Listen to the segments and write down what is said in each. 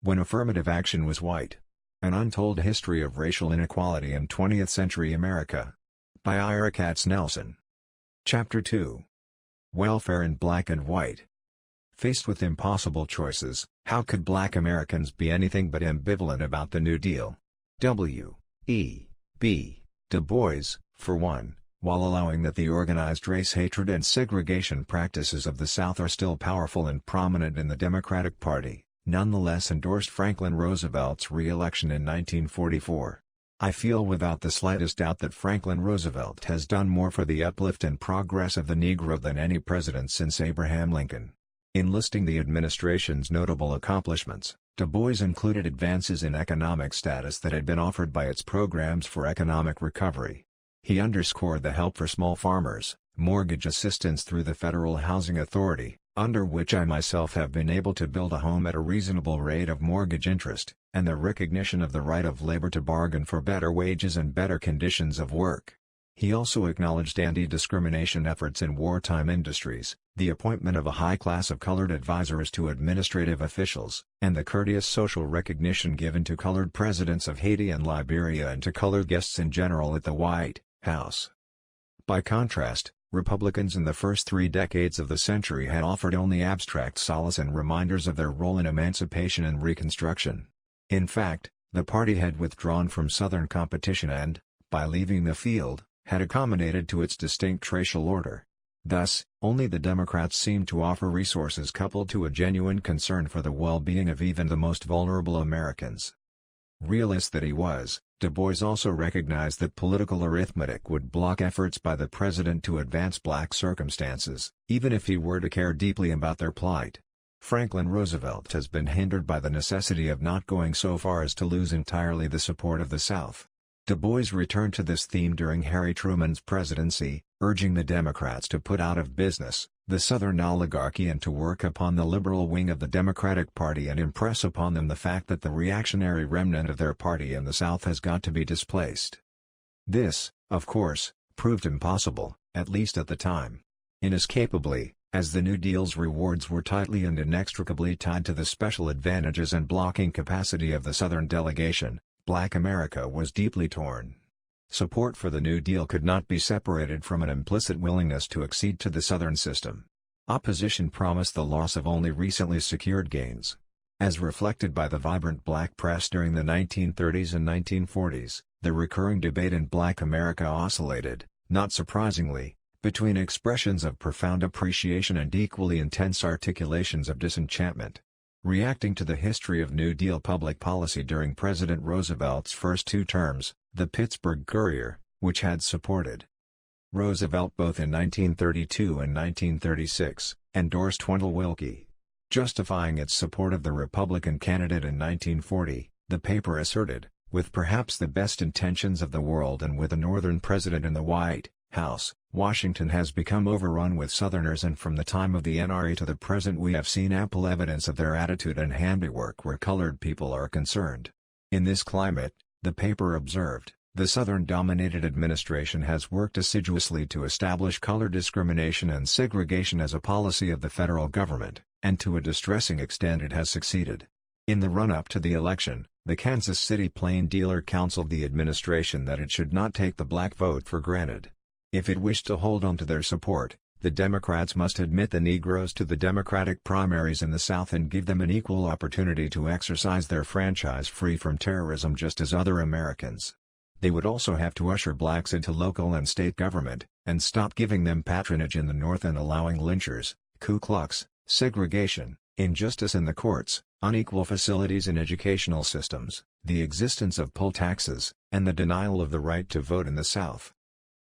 when affirmative action was white. An Untold History of Racial Inequality in 20th Century America. By Ira Katz Nelson. Chapter 2. Welfare in Black and White. Faced with impossible choices, how could Black Americans be anything but ambivalent about the New Deal? W. E. B. Du Bois, for one, while allowing that the organized race hatred and segregation practices of the South are still powerful and prominent in the Democratic Party, nonetheless endorsed Franklin Roosevelt's re-election in 1944. I feel without the slightest doubt that Franklin Roosevelt has done more for the uplift and progress of the Negro than any president since Abraham Lincoln. In listing the administration's notable accomplishments, Du Bois included advances in economic status that had been offered by its programs for economic recovery. He underscored the help for small farmers, mortgage assistance through the Federal Housing Authority, under which I myself have been able to build a home at a reasonable rate of mortgage interest, and the recognition of the right of labor to bargain for better wages and better conditions of work. He also acknowledged anti-discrimination efforts in wartime industries, the appointment of a high class of colored advisors to administrative officials, and the courteous social recognition given to colored presidents of Haiti and Liberia and to colored guests in general at the White House. By contrast, Republicans in the first 3 decades of the century had offered only abstract solace and reminders of their role in emancipation and Reconstruction. In fact, the party had withdrawn from Southern competition and, by leaving the field, had accommodated to its distinct racial order. Thus, only the Democrats seemed to offer resources coupled to a genuine concern for the well-being of even the most vulnerable Americans. Realist that he was, Du Bois also recognized that political arithmetic would block efforts by the president to advance black circumstances, even if he were to care deeply about their plight. Franklin Roosevelt has been hindered by the necessity of not going so far as to lose entirely the support of the South. Du Bois returned to this theme during Harry Truman's presidency, urging the Democrats to put out of business the Southern oligarchy and to work upon the liberal wing of the Democratic Party and impress upon them the fact that the reactionary remnant of their party in the South has got to be displaced. This, of course, proved impossible, at least at the time. Inescapably, as the New Deal's rewards were tightly and inextricably tied to the special advantages and blocking capacity of the Southern delegation, Black America was deeply torn. Support for the New Deal could not be separated from an implicit willingness to accede to the Southern system. Opposition promised the loss of only recently secured gains. As reflected by the vibrant black press during the 1930s and 1940s, the recurring debate in Black America oscillated, not surprisingly, between expressions of profound appreciation and equally intense articulations of disenchantment. Reacting to the history of New Deal public policy during President Roosevelt's first 2 terms, the Pittsburgh Courier, which had supported Roosevelt both in 1932 and 1936, endorsed Wendell Willkie. Justifying its support of the Republican candidate in 1940, the paper asserted, with perhaps the best intentions of the world and with a Northern president in the White House, Washington has become overrun with Southerners, and from the time of the NRA to the present we have seen ample evidence of their attitude and handiwork where colored people are concerned. In this climate, the paper observed, the Southern-dominated administration has worked assiduously to establish color discrimination and segregation as a policy of the federal government, and to a distressing extent it has succeeded. In the run-up to the election, the Kansas City Plain Dealer counseled the administration that it should not take the black vote for granted. If it wished to hold on to their support, the Democrats must admit the Negroes to the Democratic primaries in the South and give them an equal opportunity to exercise their franchise free from terrorism just as other Americans. They would also have to usher blacks into local and state government, and stop giving them patronage in the North and allowing lynchers, Ku Klux, segregation, injustice in the courts, unequal facilities in educational systems, the existence of poll taxes, and the denial of the right to vote in the South.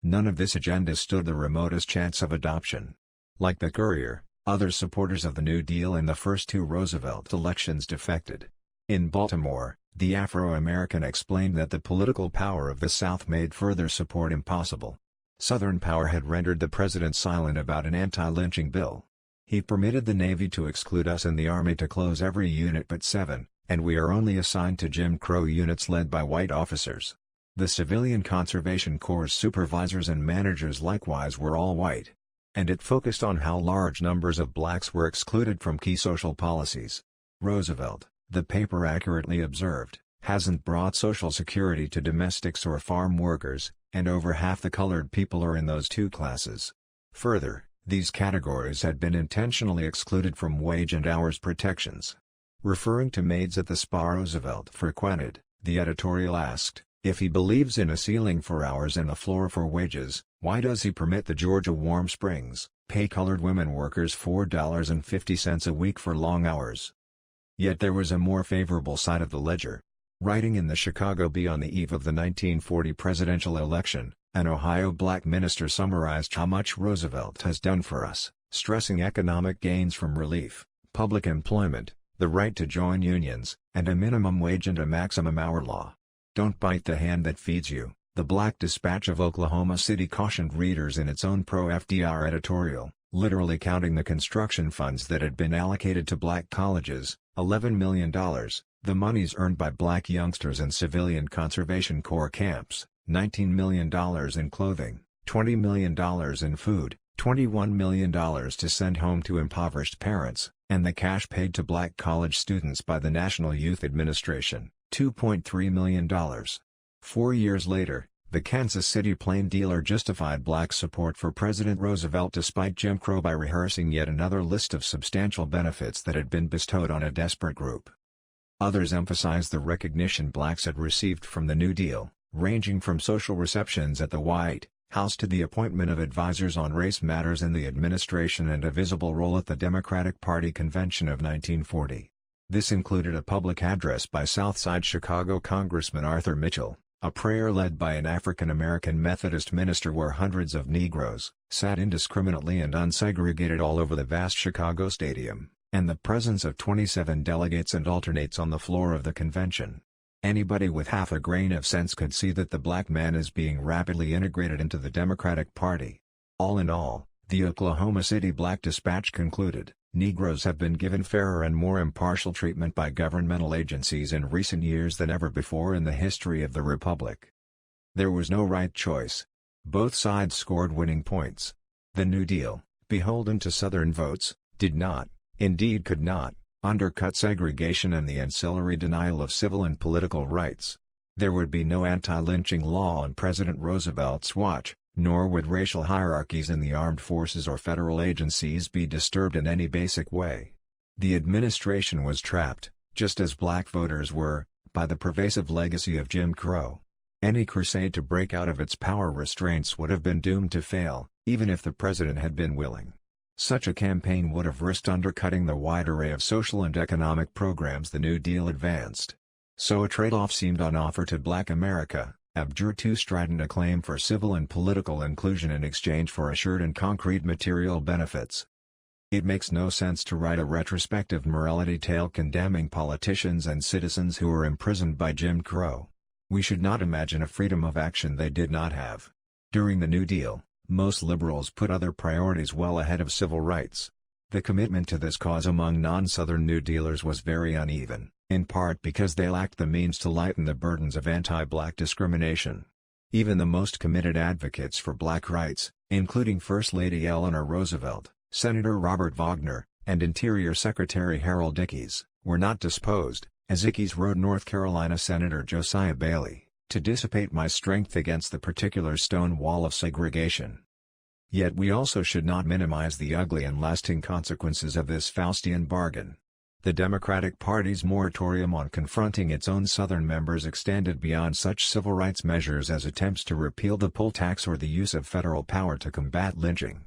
None of this agenda stood the remotest chance of adoption. Like the Courier, other supporters of the New Deal in the first 2 Roosevelt elections defected. In Baltimore, the Afro-American explained that the political power of the South made further support impossible. Southern power had rendered the president silent about an anti-lynching bill. He permitted the Navy to exclude us and the Army to close every unit but 7, and we are only assigned to Jim Crow units led by white officers. The Civilian Conservation Corps' supervisors and managers likewise were all white. And it focused on how large numbers of blacks were excluded from key social policies. Roosevelt, the paper accurately observed, hasn't brought Social Security to domestics or farm workers, and over half the colored people are in those two classes. Further, these categories had been intentionally excluded from wage and hours protections. Referring to maids at the spa Roosevelt frequented, the editorial asked, if he believes in a ceiling for hours and a floor for wages, why does he permit the Georgia Warm Springs pay colored women workers $4.50 a week for long hours? Yet there was a more favorable side of the ledger. Writing in the Chicago Bee on the eve of the 1940 presidential election, an Ohio black minister summarized how much Roosevelt has done for us, stressing economic gains from relief, public employment, the right to join unions, and a minimum wage and a maximum hour law. Don't bite the hand that feeds you, the Black Dispatch of Oklahoma City cautioned readers in its own pro-FDR editorial, literally counting the construction funds that had been allocated to black colleges, $11 million, the monies earned by black youngsters in civilian conservation corps camps, $19 million in clothing, $20 million in food, $21 million to send home to impoverished parents, and the cash paid to black college students by the National Youth Administration, $2.3 million. 4 years later, the Kansas City Plain Dealer justified black support for President Roosevelt despite Jim Crow by rehearsing yet another list of substantial benefits that had been bestowed on a desperate group. Others emphasized the recognition blacks had received from the New Deal, ranging from social receptions at the White House to the appointment of advisors on race matters in the administration and a visible role at the Democratic Party convention of 1940. This included a public address by Southside Chicago Congressman Arthur Mitchell, a prayer led by an African-American Methodist minister where hundreds of Negroes sat indiscriminately and unsegregated all over the vast Chicago stadium, and the presence of 27 delegates and alternates on the floor of the convention. Anybody with half a grain of sense could see that the black man is being rapidly integrated into the Democratic Party. All in all, the Oklahoma City Black Dispatch concluded, Negroes have been given fairer and more impartial treatment by governmental agencies in recent years than ever before in the history of the Republic. There was no right choice. Both sides scored winning points. The New Deal, beholden to Southern votes, did not, indeed could not, undercut segregation and the ancillary denial of civil and political rights. There would be no anti-lynching law on President Roosevelt's watch, nor would racial hierarchies in the armed forces or federal agencies be disturbed in any basic way. The administration was trapped, just as black voters were, by the pervasive legacy of Jim Crow. Any crusade to break out of its power restraints would have been doomed to fail, even if the president had been willing. Such a campaign would have risked undercutting the wide array of social and economic programs the New Deal advanced. So a trade-off seemed on offer to Black America, abjure to strident a claim for civil and political inclusion in exchange for assured and concrete material benefits. It makes no sense to write a retrospective morality tale condemning politicians and citizens who were imprisoned by Jim Crow. We should not imagine a freedom of action they did not have. During the New Deal, most liberals put other priorities well ahead of civil rights. The commitment to this cause among non-Southern New Dealers was very uneven, in part because they lacked the means to lighten the burdens of anti-black discrimination. Even the most committed advocates for black rights, including First Lady Eleanor Roosevelt, Senator Robert Wagner, and Interior Secretary Harold Ickes, were not disposed, as Ickes wrote North Carolina Senator Josiah Bailey, to dissipate my strength against the particular stone wall of segregation. Yet we also should not minimize the ugly and lasting consequences of this Faustian bargain. The Democratic Party's moratorium on confronting its own Southern members extended beyond such civil rights measures as attempts to repeal the poll tax or the use of federal power to combat lynching.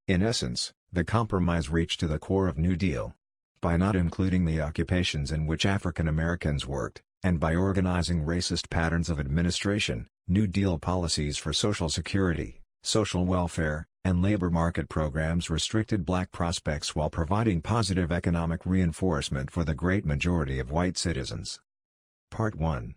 In essence, the compromise reached to the core of New Deal. By not including the occupations in which African Americans worked, and by organizing racist patterns of administration, New Deal policies for Social Security, social welfare, and labor market programs restricted black prospects while providing positive economic reinforcement for the great majority of white citizens. Part 1.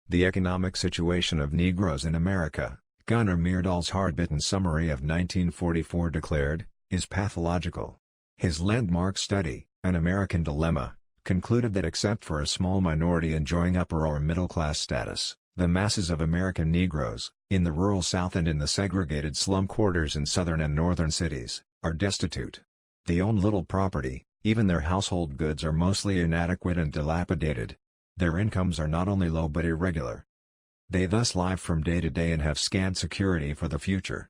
The Economic Situation of Negroes in America, Gunnar Myrdal's hard-bitten summary of 1944 declared, is pathological. His landmark study, An American Dilemma, concluded that except for a small minority enjoying upper or middle-class status, the masses of American Negroes, in the rural South and in the segregated slum quarters in southern and northern cities, are destitute. They own little property, Even their household goods are mostly inadequate and dilapidated. Their incomes are not only low but irregular. They thus live from day to day and have scant security for the future.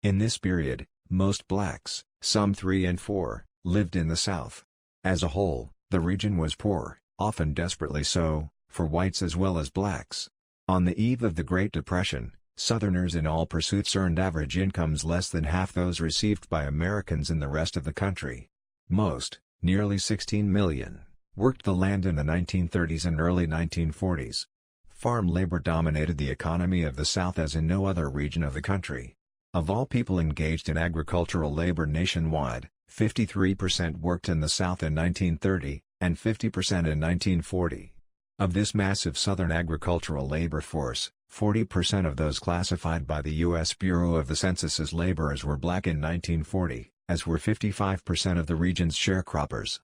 In this period, most blacks, some 3 and 4, lived in the South. As a whole, the region was poor, often desperately so, for whites as well as blacks. On the eve of the Great Depression, Southerners in all pursuits earned average incomes less than half those received by Americans in the rest of the country. Most, nearly 16 million, worked the land in the 1930s and early 1940s. Farm labor dominated the economy of the South as in no other region of the country. Of all people engaged in agricultural labor nationwide, 53% worked in the South in 1930, and 50% in 1940. Of this massive Southern agricultural labor force, 40% of those classified by the U.S. Bureau of the Census as laborers were black in 1940, as were 55% of the region's sharecroppers.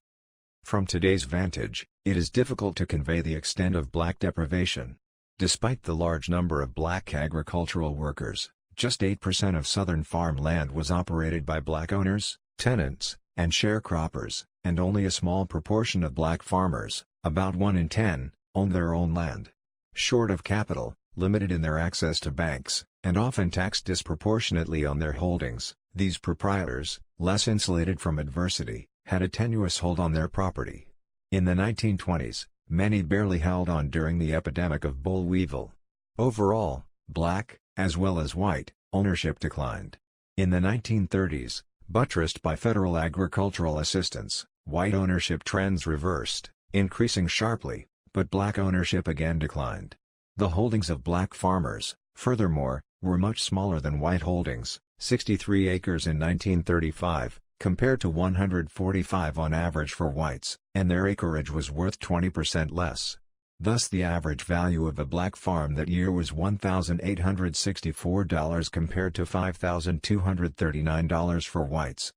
From today's vantage, it is difficult to convey the extent of black deprivation. Despite the large number of black agricultural workers, just 8% of Southern farmland was operated by black owners, tenants, and sharecroppers, and only a small proportion of black farmers, about 1 in 10, owned their own land. Short of capital, limited in their access to banks, and often taxed disproportionately on their holdings, these proprietors, less insulated from adversity, had a tenuous hold on their property. In the 1920s, many barely held on during the epidemic of boll weevil. Overall, black, as well as white, ownership declined. In the 1930s, buttressed by federal agricultural assistance, white ownership trends reversed, increasing sharply, but black ownership again declined. The holdings of black farmers, furthermore, were much smaller than white holdings, 63 acres in 1935, compared to 145 on average for whites, and their acreage was worth 20% less. Thus the average value of a black farm that year was $1,864 compared to $5,239 for whites.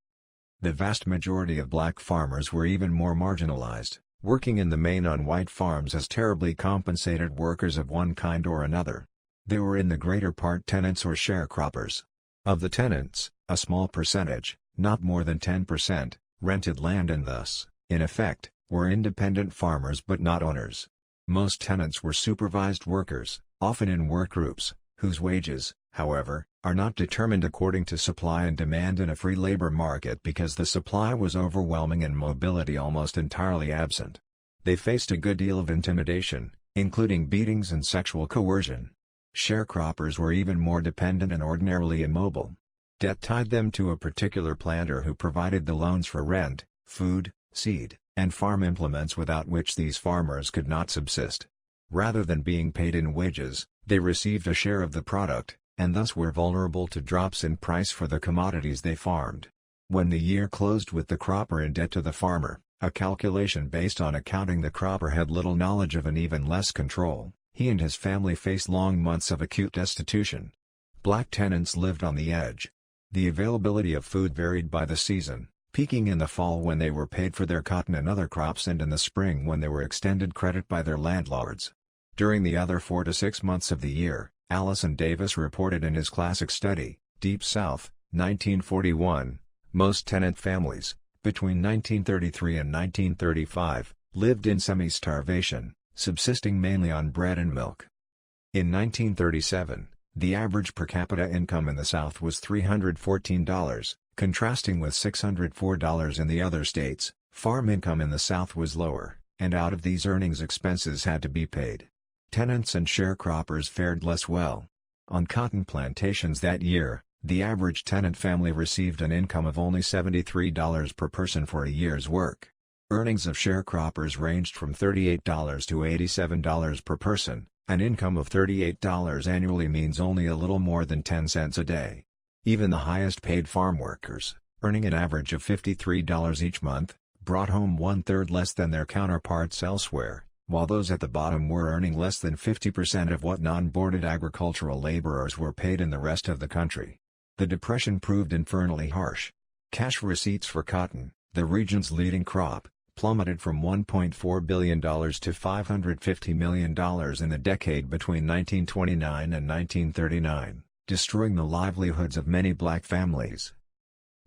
The vast majority of black farmers were even more marginalized, working in the main on white farms as terribly compensated workers of one kind or another. They were in the greater part tenants or sharecroppers. Of the tenants, a small percentage, not more than 10%, rented land and thus, in effect, were independent farmers but not owners. Most tenants were supervised workers, often in work groups, whose wages, however, are not determined according to supply and demand in a free labor market because the supply was overwhelming and mobility almost entirely absent. They faced a good deal of intimidation, including beatings and sexual coercion. Sharecroppers were even more dependent and ordinarily immobile. Debt tied them to a particular planter who provided the loans for rent, food, seed, and farm implements without which these farmers could not subsist. Rather than being paid in wages, they received a share of the product, and thus were vulnerable to drops in price for the commodities they farmed. When the year closed with the cropper in debt to the farmer, a calculation based on accounting the cropper had little knowledge of and even less control, he and his family faced long months of acute destitution. Black tenants lived on the edge. The availability of food varied by the season, peaking in the fall when they were paid for their cotton and other crops and in the spring when they were extended credit by their landlords. During the other 4 to 6 months of the year, Allison Davis reported in his classic study, Deep South, 1941, most tenant families, between 1933 and 1935, lived in semi-starvation, subsisting mainly on bread and milk. In 1937, the average per capita income in the South was $314, contrasting with $604 in the other states. Farm income in the South was lower, and out of these earnings expenses had to be paid. Tenants and sharecroppers fared less well. On cotton plantations that year, the average tenant family received an income of only $73 per person for a year's work. Earnings of sharecroppers ranged from $38 to $87 per person. An income of $38 annually means only a little more than 10 cents a day. Even the highest-paid farm workers, earning an average of $53 each month, brought home 1/3 less than their counterparts elsewhere, while those at the bottom were earning less than 50% of what non-boarded agricultural laborers were paid in the rest of the country. The Depression proved infernally harsh. Cash receipts for cotton, the region's leading crop, plummeted from $1.4 billion to $550 million in the decade between 1929 and 1939, destroying the livelihoods of many black families.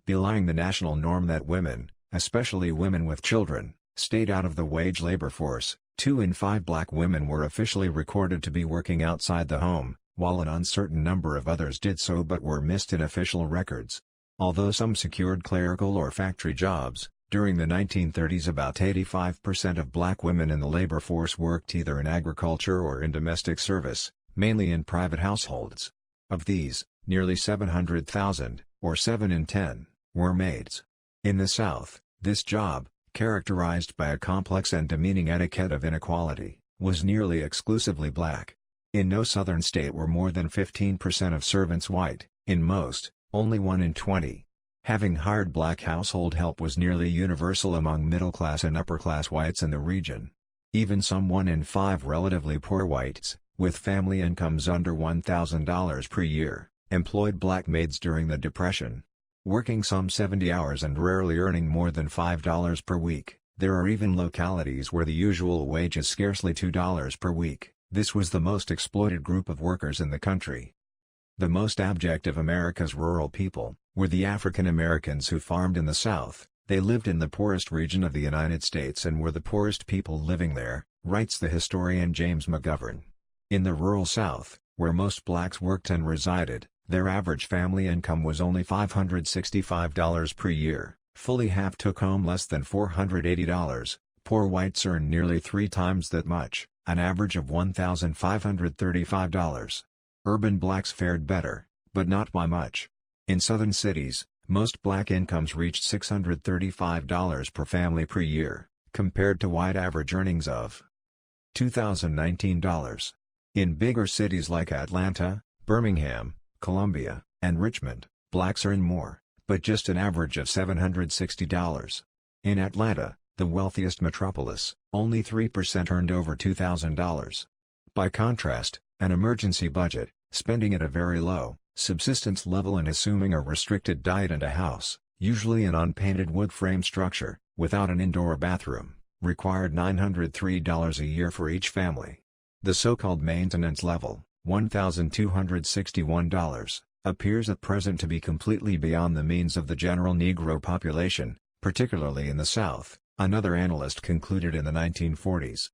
Belying the national norm that women, especially women with children, stayed out of the wage labor force. 2 in 5 black women were officially recorded to be working outside the home, while an uncertain number of others did so but were missed in official records. Although some secured clerical or factory jobs, during the 1930s about 85% of black women in the labor force worked either in agriculture or in domestic service, mainly in private households. Of these, nearly 700,000, or 7 in 10, were maids. In the South, this job, characterized by a complex and demeaning etiquette of inequality, was nearly exclusively black. In no Southern state were more than 15% of servants white, in most, only 1 in 20. Having hired black household help was nearly universal among middle-class and upper-class whites in the region. Even some 1 in 5 relatively poor whites, with family incomes under $1,000 per year, employed black maids during the Depression. Working some 70 hours and rarely earning more than $5 per week, there are even localities where the usual wage is scarcely $2 per week. This was the most exploited group of workers in the country. The most abject of America's rural people were the African Americans who farmed in the South. They lived in the poorest region of the United States and were the poorest people living there, writes the historian James McGovern. In the rural South, where most blacks worked and resided, their average family income was only $565 per year. Fully half took home less than $480. Poor whites earned nearly 3 times that much, an average of $1,535. Urban blacks fared better, but not by much. In southern cities, most black incomes reached $635 per family per year, compared to white average earnings of $2,019. In bigger cities like Atlanta, Birmingham, Columbia, and Richmond, blacks earn more, but just an average of $760. In Atlanta, the wealthiest metropolis, only 3% earned over $2,000. By contrast, an emergency budget, spending at a very low, subsistence level and assuming a restricted diet and a house, usually an unpainted wood frame structure, without an indoor bathroom, required $903 a year for each family. The so-called maintenance level, $1,261, appears at present to be completely beyond the means of the general Negro population, particularly in the South, another analyst concluded in the 1940s.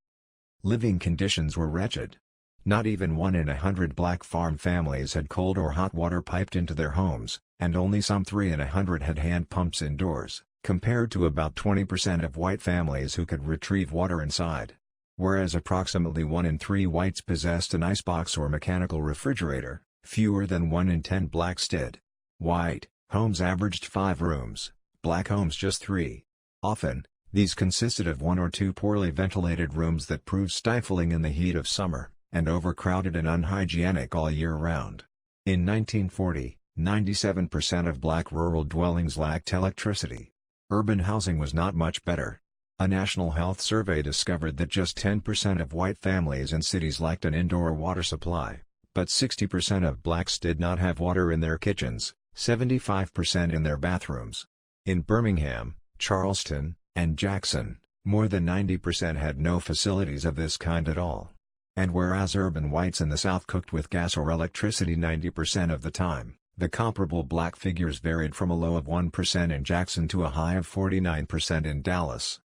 Living conditions were wretched. Not even 1 in 100 black farm families had cold or hot water piped into their homes, and only some 3 in 100 had hand pumps indoors, compared to about 20% of white families who could retrieve water inside. Whereas approximately 1 in 3 whites possessed an icebox or mechanical refrigerator, fewer than 1 in 10 blacks did. White homes averaged 5 rooms, black homes just 3. Often, these consisted of 1 or 2 poorly ventilated rooms that proved stifling in the heat of summer, and overcrowded and unhygienic all year round. In 1940, 97% of black rural dwellings lacked electricity. Urban housing was not much better. A national health survey discovered that just 10% of white families in cities lacked an indoor water supply, but 60% of blacks did not have water in their kitchens, 75% in their bathrooms. In Birmingham, Charleston, and Jackson, more than 90% had no facilities of this kind at all. And whereas urban whites in the South cooked with gas or electricity 90% of the time, the comparable black figures varied from a low of 1% in Jackson to a high of 49% in Dallas.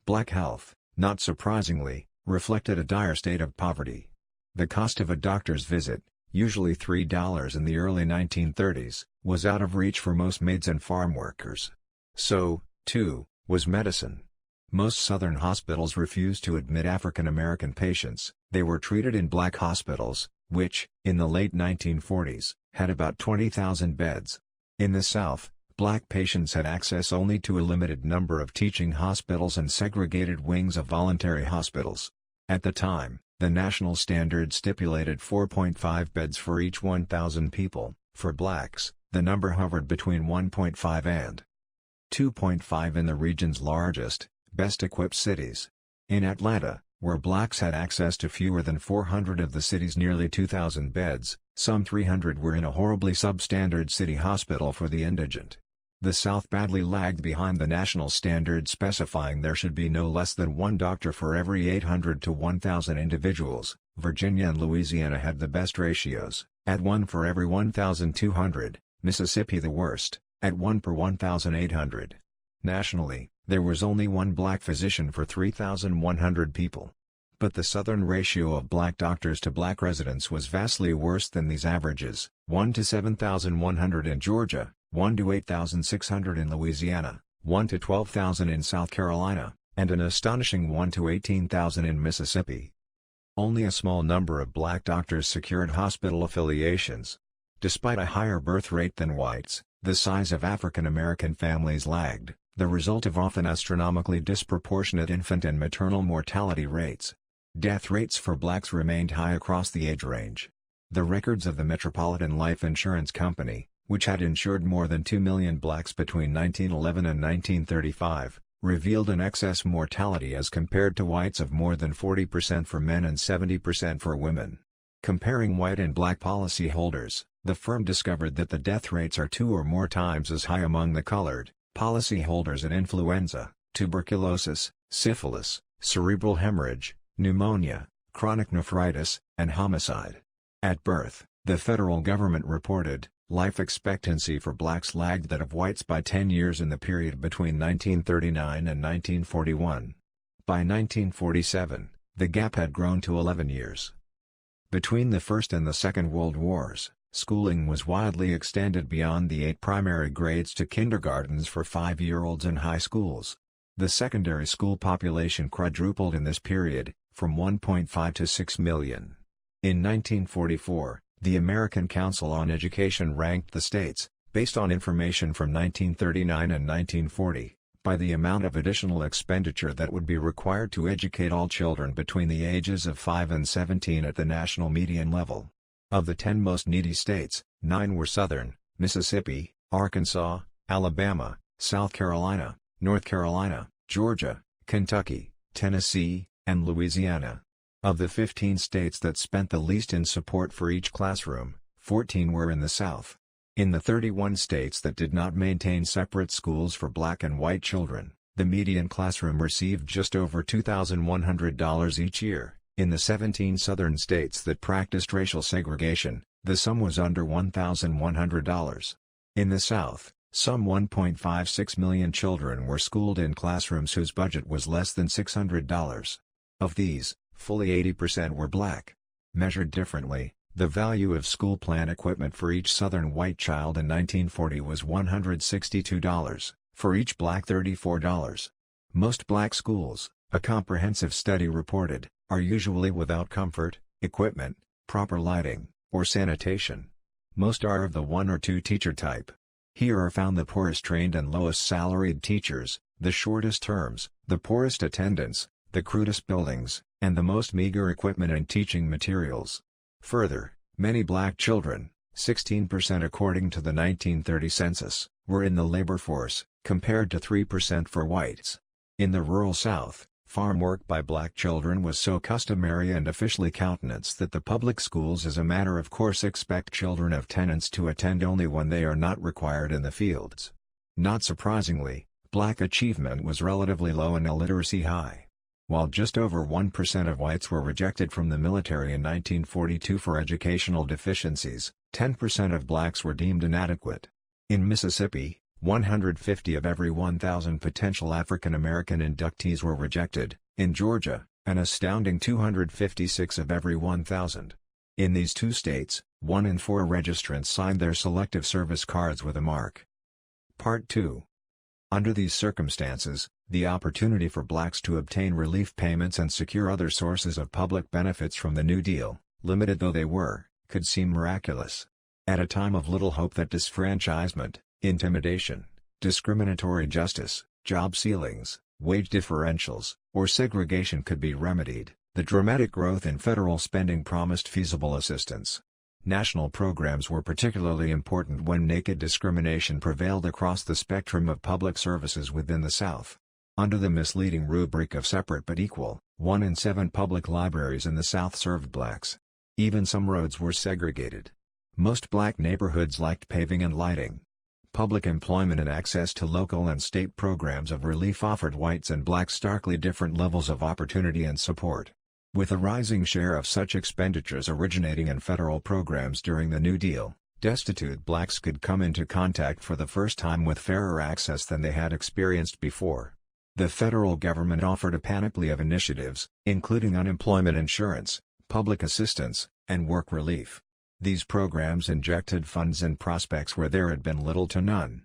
Black health, not surprisingly, reflected a dire state of poverty. The cost of a doctor's visit, usually $3 in the early 1930s, was out of reach for most maids and farm workers. So, too, was medicine. Most Southern hospitals refused to admit African American patients. They were treated in black hospitals, which, in the late 1940s, had about 20,000 beds. In the South, black patients had access only to a limited number of teaching hospitals and segregated wings of voluntary hospitals. At the time, the national standard stipulated 4.5 beds for each 1,000 people. For blacks, the number hovered between 1.5 and 2.5 in the region's largest, best-equipped cities. In Atlanta, where blacks had access to fewer than 400 of the city's nearly 2,000 beds, some 300 were in a horribly substandard city hospital for the indigent. The South badly lagged behind the national standard specifying there should be no less than 1 doctor for every 800 to 1,000 individuals. Virginia and Louisiana had the best ratios, at 1 for every 1,200, Mississippi the worst, at 1 per 1,800. Nationally, there was only one black physician for 3,100 people. But the Southern ratio of black doctors to black residents was vastly worse than these averages: 1 to 7,100 in Georgia, 1 to 8,600 in Louisiana, 1 to 12,000 in South Carolina, and an astonishing 1 to 18,000 in Mississippi. Only a small number of black doctors secured hospital affiliations. Despite a higher birth rate than whites, the size of African American families lagged, the result of often astronomically disproportionate infant and maternal mortality rates. Death rates for blacks remained high across the age range. The records of the Metropolitan Life Insurance Company, which had insured more than 2 million blacks between 1911 and 1935, revealed an excess mortality as compared to whites of more than 40% for men and 70% for women. Comparing white and black policyholders, the firm discovered that the death rates are 2 or more times as high among the colored policyholders in influenza, tuberculosis, syphilis, cerebral hemorrhage, pneumonia, chronic nephritis, and homicide. At birth, the federal government reported, life expectancy for blacks lagged that of whites by 10 years in the period between 1939 and 1941. By 1947, the gap had grown to 11 years. Between the First and the Second World Wars, schooling was widely extended beyond the 8 primary grades to kindergartens for 5-year-olds and high schools. The secondary school population quadrupled in this period, from 1.5 to 6 million. In 1944, the American Council on Education ranked the states, based on information from 1939 and 1940, by the amount of additional expenditure that would be required to educate all children between the ages of 5 and 17 at the national median level. Of the 10 most needy states, 9 were Southern: Mississippi, Arkansas, Alabama, South Carolina, North Carolina, Georgia, Kentucky, Tennessee, and Louisiana. Of the 15 states that spent the least in support for each classroom, 14 were in the South. In the 31 states that did not maintain separate schools for black and white children, the median classroom received just over $2,100 each year. In the 17 southern states that practiced racial segregation, the sum was under $1,100. In the South, some 1.56 million children were schooled in classrooms whose budget was less than $600. Of these, fully 80% were black. Measured differently, the value of school plan equipment for each Southern white child in 1940 was $162, for each black $34. Most black schools, a comprehensive study reported, are usually without comfort, equipment, proper lighting, or sanitation. Most are of the 1 or 2 teacher type. Here are found the poorest trained and lowest salaried teachers, the shortest terms, the poorest attendance, the crudest buildings, and the most meager equipment and teaching materials. Further, many black children, 16% according to the 1930 census, were in the labor force, compared to 3% for whites. In the rural South, farm work by black children was so customary and officially countenanced that the public schools as a matter of course expect children of tenants to attend only when they are not required in the fields. Not surprisingly, black achievement was relatively low and illiteracy high. While just over 1% of whites were rejected from the military in 1942 for educational deficiencies, 10% of blacks were deemed inadequate. In Mississippi, 150 of every 1,000 potential African American inductees were rejected. In Georgia, an astounding 256 of every 1,000. In these 2 states, 1 in 4 registrants signed their selective service cards with a mark. Part 2. Under these circumstances, the opportunity for blacks to obtain relief payments and secure other sources of public benefits from the New Deal, limited though they were, could seem miraculous. At a time of little hope that disfranchisement, intimidation, discriminatory justice, job ceilings, wage differentials, or segregation could be remedied, the dramatic growth in federal spending promised feasible assistance. National programs were particularly important when naked discrimination prevailed across the spectrum of public services within the South. Under the misleading rubric of separate but equal, 1 in 7 public libraries in the South served blacks. Even some roads were segregated. Most black neighborhoods lacked paving and lighting. Public employment and access to local and state programs of relief offered whites and blacks starkly different levels of opportunity and support. With a rising share of such expenditures originating in federal programs during the New Deal, Destitute blacks could come into contact for the first time with fairer access than they had experienced before. The federal government offered a panoply of initiatives, including unemployment insurance, public assistance, and work relief. These programs injected funds in prospects where there had been little to none.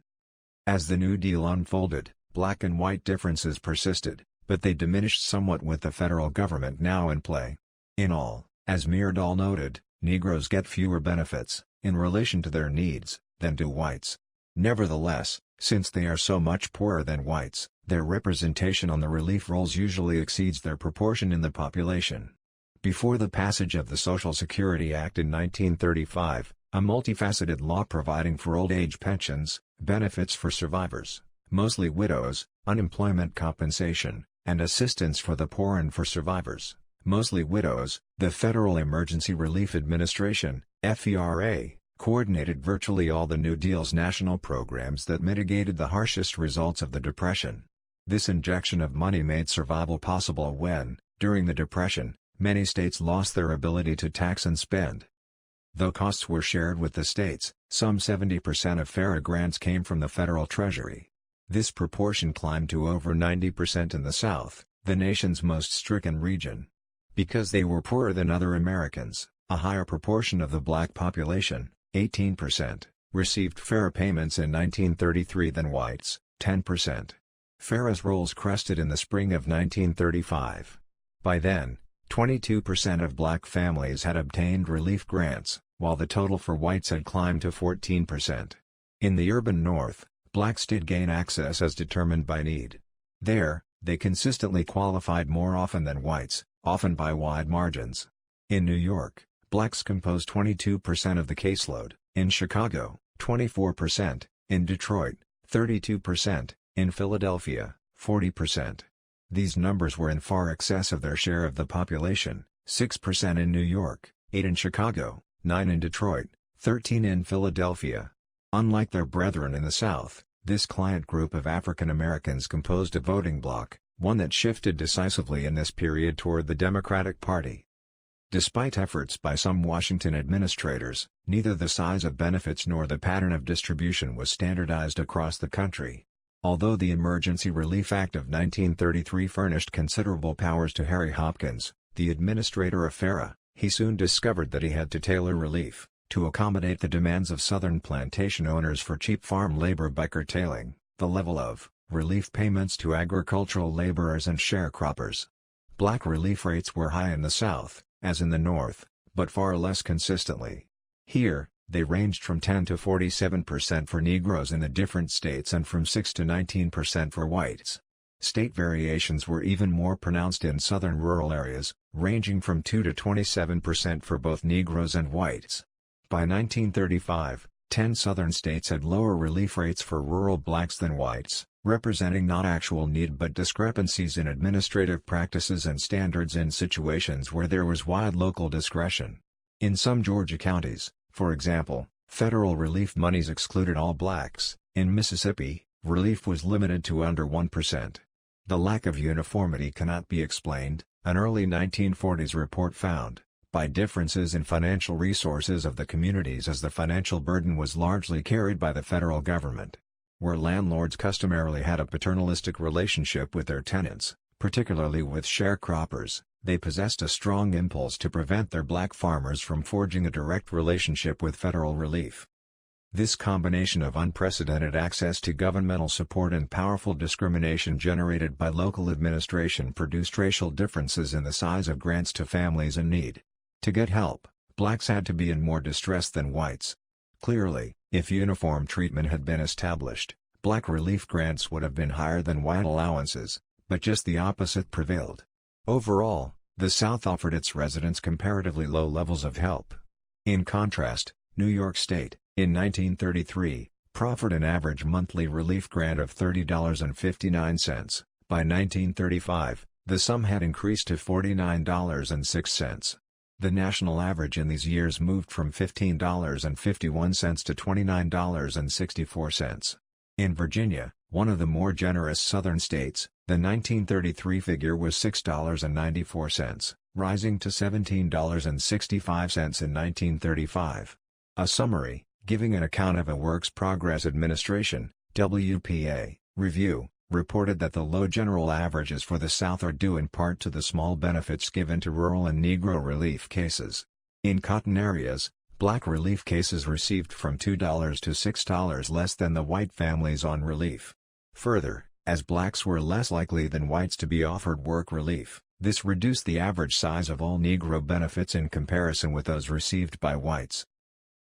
As the New Deal unfolded, black and white differences persisted, but they diminished somewhat with the federal government now in play. In all, as Myrdal noted, Negroes get fewer benefits, in relation to their needs, than do whites. Nevertheless, since they are so much poorer than whites, their representation on the relief rolls usually exceeds their proportion in the population. Before the passage of the Social Security Act in 1935, a multifaceted law providing for old age pensions, benefits for survivors, mostly widows, unemployment compensation, and assistance for the poor and for survivors, mostly widows, the Federal Emergency Relief Administration, FERA, coordinated virtually all the New Deal's national programs that mitigated the harshest results of the Depression. This injection of money made survival possible when, during the Depression, many states lost their ability to tax and spend. Though costs were shared with the states, some 70% of FERA grants came from the federal treasury. This proportion climbed to over 90% in the South, the nation's most stricken region. Because they were poorer than other Americans, a higher proportion of the black population, 18%, received FERA payments in 1933 than whites, 10%. FERA's rolls crested in the spring of 1935. By then, 22% of black families had obtained relief grants, while the total for whites had climbed to 14%. In the urban North, blacks did gain access as determined by need. There, they consistently qualified more often than whites, often by wide margins. In New York, blacks composed 22% of the caseload, in Chicago, 24%, in Detroit, 32%, in Philadelphia, 40%. These numbers were in far excess of their share of the population, 6% in New York, 8% in Chicago, 9% in Detroit, 13% in Philadelphia. Unlike their brethren in the South, this client group of African Americans composed a voting bloc, one that shifted decisively in this period toward the Democratic Party. Despite efforts by some Washington administrators, neither the size of benefits nor the pattern of distribution was standardized across the country. Although the Emergency Relief Act of 1933 furnished considerable powers to Harry Hopkins, the administrator of FERA, he soon discovered that he had to tailor relief to accommodate the demands of Southern plantation owners for cheap farm labor by curtailing the level of relief payments to agricultural laborers and sharecroppers. Black relief rates were high in the South, as in the North, but far less consistently. Here, they ranged from 10 to 47% for Negroes in the different states and from 6 to 19% for whites. State variations were even more pronounced in southern rural areas, ranging from 2 to 27% for both Negroes and whites. By 1935, 10 southern states had lower relief rates for rural blacks than whites, representing not actual need but discrepancies in administrative practices and standards in situations where there was wide local discretion. In some Georgia counties, for example, federal relief monies excluded all blacks. In Mississippi, relief was limited to under 1%. The lack of uniformity cannot be explained, an early 1940s report found, by differences in financial resources of the communities as the financial burden was largely carried by the federal government. Where landlords customarily had a paternalistic relationship with their tenants, particularly with sharecroppers, they possessed a strong impulse to prevent their black farmers from forging a direct relationship with federal relief. This combination of unprecedented access to governmental support and powerful discrimination generated by local administration produced racial differences in the size of grants to families in need. To get help, blacks had to be in more distress than whites. Clearly, if uniform treatment had been established, black relief grants would have been higher than white allowances, but just the opposite prevailed. Overall, the South offered its residents comparatively low levels of help. In contrast, New York State, in 1933, proffered an average monthly relief grant of $30.59. By 1935, the sum had increased to $49.06. The national average in these years moved from $15.51 to $29.64. In Virginia, one of the more generous Southern states, the 1933 figure was $6.94, rising to $17.65 in 1935. A summary: giving an account of a Works Progress Administration (WPA) review, reported that the low general averages for the South are due in part to the small benefits given to rural and Negro relief cases. In cotton areas, black relief cases received from $2 to $6 less than the white families on relief. Further, as blacks were less likely than whites to be offered work relief, this reduced the average size of all Negro benefits in comparison with those received by whites.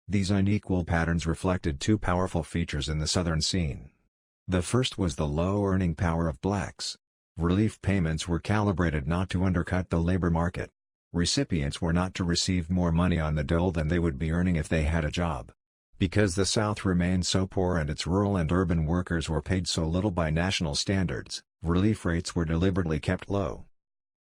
These unequal patterns reflected two powerful features in the Southern scene. The first was the low earning power of blacks. Relief payments were calibrated not to undercut the labor market. Recipients were not to receive more money on the dole than they would be earning if they had a job. Because the South remained so poor and its rural and urban workers were paid so little by national standards, relief rates were deliberately kept low.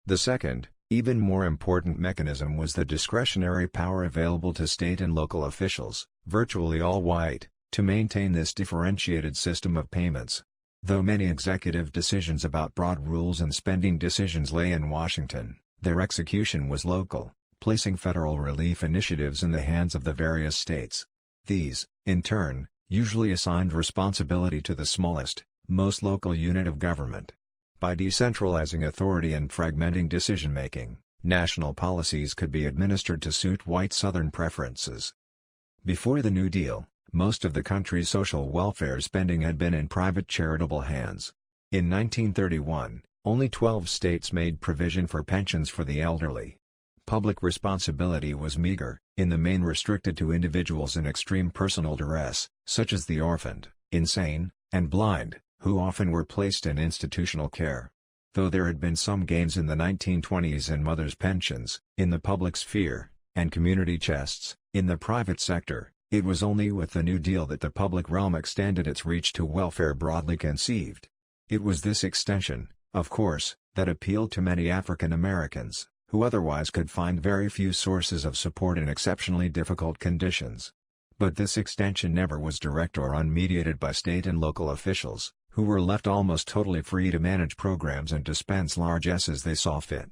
The second, even more important mechanism was the discretionary power available to state and local officials, virtually all white, to maintain this differentiated system of payments. Though many executive decisions about broad rules and spending decisions lay in Washington, their execution was local, placing federal relief initiatives in the hands of the various states. These, in turn, usually assigned responsibility to the smallest, most local unit of government. By decentralizing authority and fragmenting decision-making, national policies could be administered to suit white Southern preferences. Before the New Deal, most of the country's social welfare spending had been in private charitable hands. In 1931, only 12 states made provision for pensions for the elderly. Public responsibility was meager, in the main restricted to individuals in extreme personal duress, such as the orphaned, insane, and blind, who often were placed in institutional care. Though there had been some gains in the 1920s in mothers' pensions, in the public sphere, and community chests, in the private sector, it was only with the New Deal that the public realm extended its reach to welfare broadly conceived. It was this extension, of course, that appealed to many African Americans, who otherwise could find very few sources of support in exceptionally difficult conditions. But this extension never was direct or unmediated by state and local officials, who were left almost totally free to manage programs and dispense largesse as they saw fit.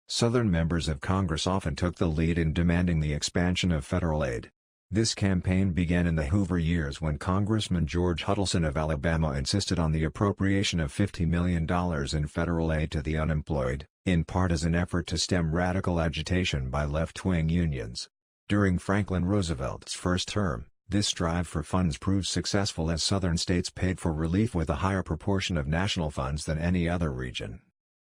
Southern members of Congress often took the lead in demanding the expansion of federal aid. This campaign began in the Hoover years when Congressman George Huddleston of Alabama insisted on the appropriation of $50 million in federal aid to the unemployed, in part as an effort to stem radical agitation by left-wing unions. During Franklin Roosevelt's first term, this drive for funds proved successful as Southern states paid for relief with a higher proportion of national funds than any other region.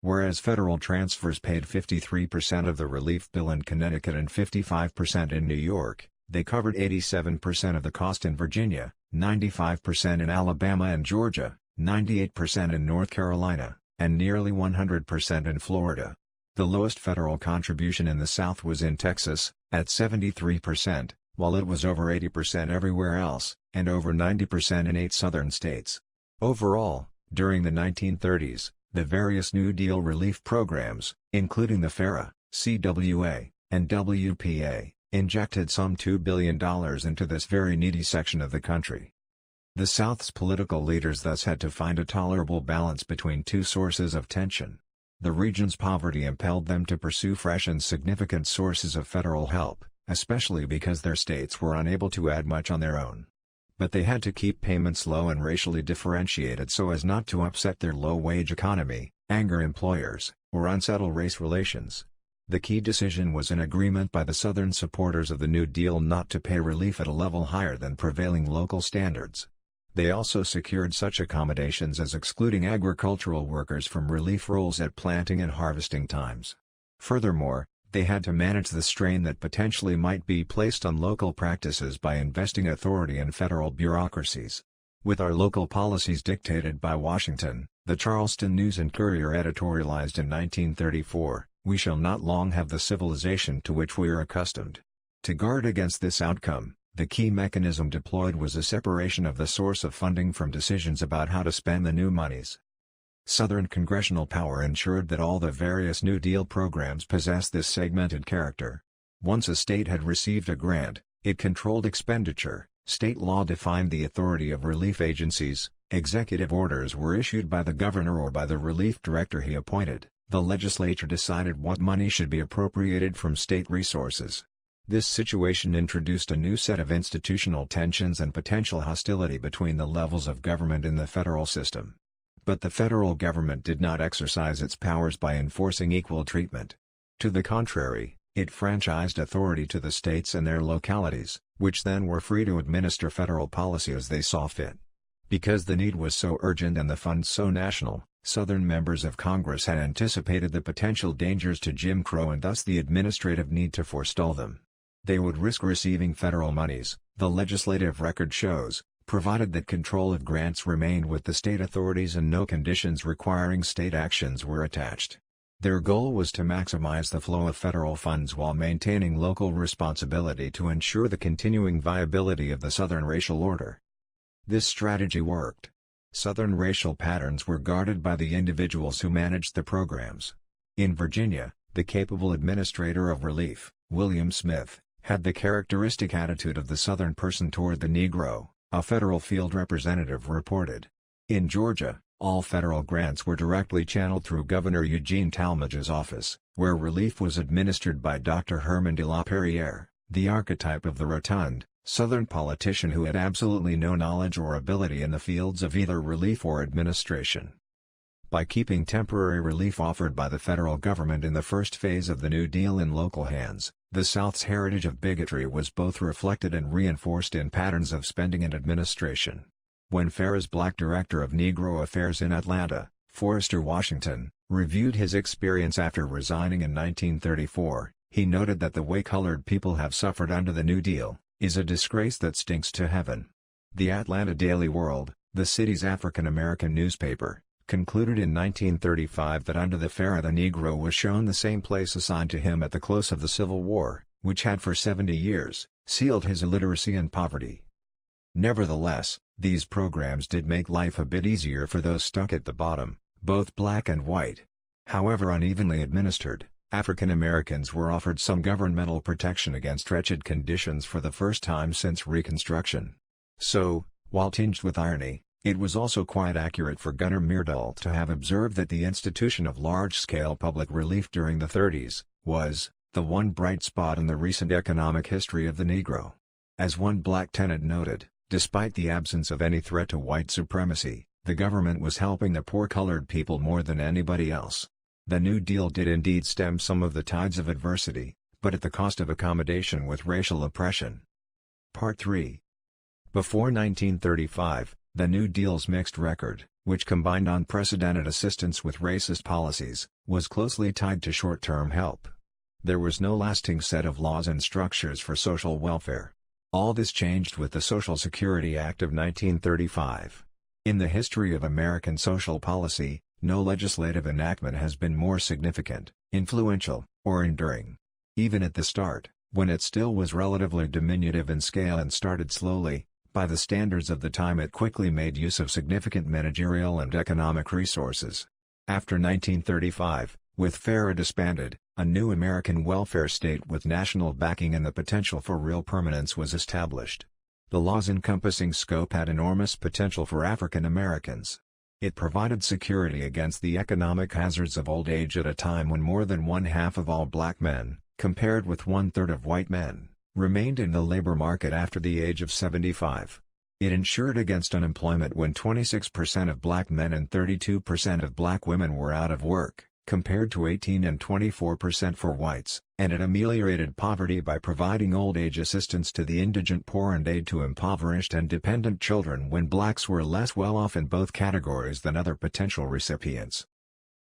Whereas federal transfers paid 53% of the relief bill in Connecticut and 55% in New York, they covered 87% of the cost in Virginia, 95% in Alabama and Georgia, 98% in North Carolina, and nearly 100% in Florida. The lowest federal contribution in the South was in Texas, at 73%, while it was over 80% everywhere else, and over 90% in 8 Southern states. Overall, during the 1930s, the various New Deal relief programs, including the FARA, CWA, and WPA, injected some $2 billion into this very needy section of the country. The South's political leaders thus had to find a tolerable balance between two sources of tension. The region's poverty impelled them to pursue fresh and significant sources of federal help, especially because their states were unable to add much on their own. But they had to keep payments low and racially differentiated so as not to upset their low-wage economy, anger employers, or unsettle race relations. The key decision was an agreement by the Southern supporters of the New Deal not to pay relief at a level higher than prevailing local standards. They also secured such accommodations as excluding agricultural workers from relief roles at planting and harvesting times. Furthermore, they had to manage the strain that potentially might be placed on local practices by investing authority in federal bureaucracies. With our local policies dictated by Washington, the Charleston News and Courier editorialized in 1934, "We shall not long have the civilization to which we are accustomed." To guard against this outcome, the key mechanism deployed was a separation of the source of funding from decisions about how to spend the new monies. Southern congressional power ensured that all the various New Deal programs possessed this segmented character. Once a state had received a grant, it controlled expenditure, state law defined the authority of relief agencies, executive orders were issued by the governor or by the relief director he appointed, the legislature decided what money should be appropriated from state resources. This situation introduced a new set of institutional tensions and potential hostility between the levels of government in the federal system. But the federal government did not exercise its powers by enforcing equal treatment. To the contrary, it franchised authority to the states and their localities, which then were free to administer federal policy as they saw fit. Because the need was so urgent and the funds so national, Southern members of Congress had anticipated the potential dangers to Jim Crow and thus the administrative need to forestall them. They would risk receiving federal monies, the legislative record shows, provided that control of grants remained with the state authorities and no conditions requiring state actions were attached. Their goal was to maximize the flow of federal funds while maintaining local responsibility to ensure the continuing viability of the Southern racial order. This strategy worked. Southern racial patterns were guarded by the individuals who managed the programs. In Virginia, the capable administrator of relief, William Smith, had the characteristic attitude of the Southern person toward the Negro, a federal field representative reported. In Georgia, all federal grants were directly channeled through Governor Eugene Talmadge's office, where relief was administered by Dr. Herman de la Perriere, the archetype of the rotund, Southern politician who had absolutely no knowledge or ability in the fields of either relief or administration. By keeping temporary relief offered by the federal government in the first phase of the New Deal in local hands, the South's heritage of bigotry was both reflected and reinforced in patterns of spending and administration. When Farrah's black director of Negro Affairs in Atlanta, Forrester Washington, reviewed his experience after resigning in 1934, he noted that the way colored people have suffered under the New Deal is a disgrace that stinks to heaven. The Atlanta Daily World, the city's African-American newspaper, concluded in 1935 that under the Farrah the Negro was shown the same place assigned to him at the close of the Civil War, which had for 70 years, sealed his illiteracy and poverty. Nevertheless, these programs did make life a bit easier for those stuck at the bottom, both black and white. However unevenly administered, African Americans were offered some governmental protection against wretched conditions for the first time since Reconstruction. So, while tinged with irony, it was also quite accurate for Gunnar Myrdal to have observed that the institution of large-scale public relief during the 30s was the one bright spot in the recent economic history of the Negro. As one black tenant noted, despite the absence of any threat to white supremacy, the government was helping the poor colored people more than anybody else. The New Deal did indeed stem some of the tides of adversity, but at the cost of accommodation with racial oppression. Part 3. Before 1935, the New Deal's mixed record, which combined unprecedented assistance with racist policies, was closely tied to short-term help. There was no lasting set of laws and structures for social welfare. All this changed with the Social Security Act of 1935. In the history of American social policy, no legislative enactment has been more significant, influential, or enduring. Even at the start, when it still was relatively diminutive in scale and started slowly, by the standards of the time it quickly made use of significant managerial and economic resources. After 1935, with Farrah disbanded, a new American welfare state with national backing and the potential for real permanence was established. The law's encompassing scope had enormous potential for African Americans. It provided security against the economic hazards of old age at a time when more than one-half of all black men, compared with one-third of white men, remained in the labor market after the age of 75. It insured against unemployment when 26% of black men and 32% of black women were out of work, compared to 18 and 24% for whites, and it ameliorated poverty by providing old age assistance to the indigent poor and aid to impoverished and dependent children when blacks were less well off in both categories than other potential recipients.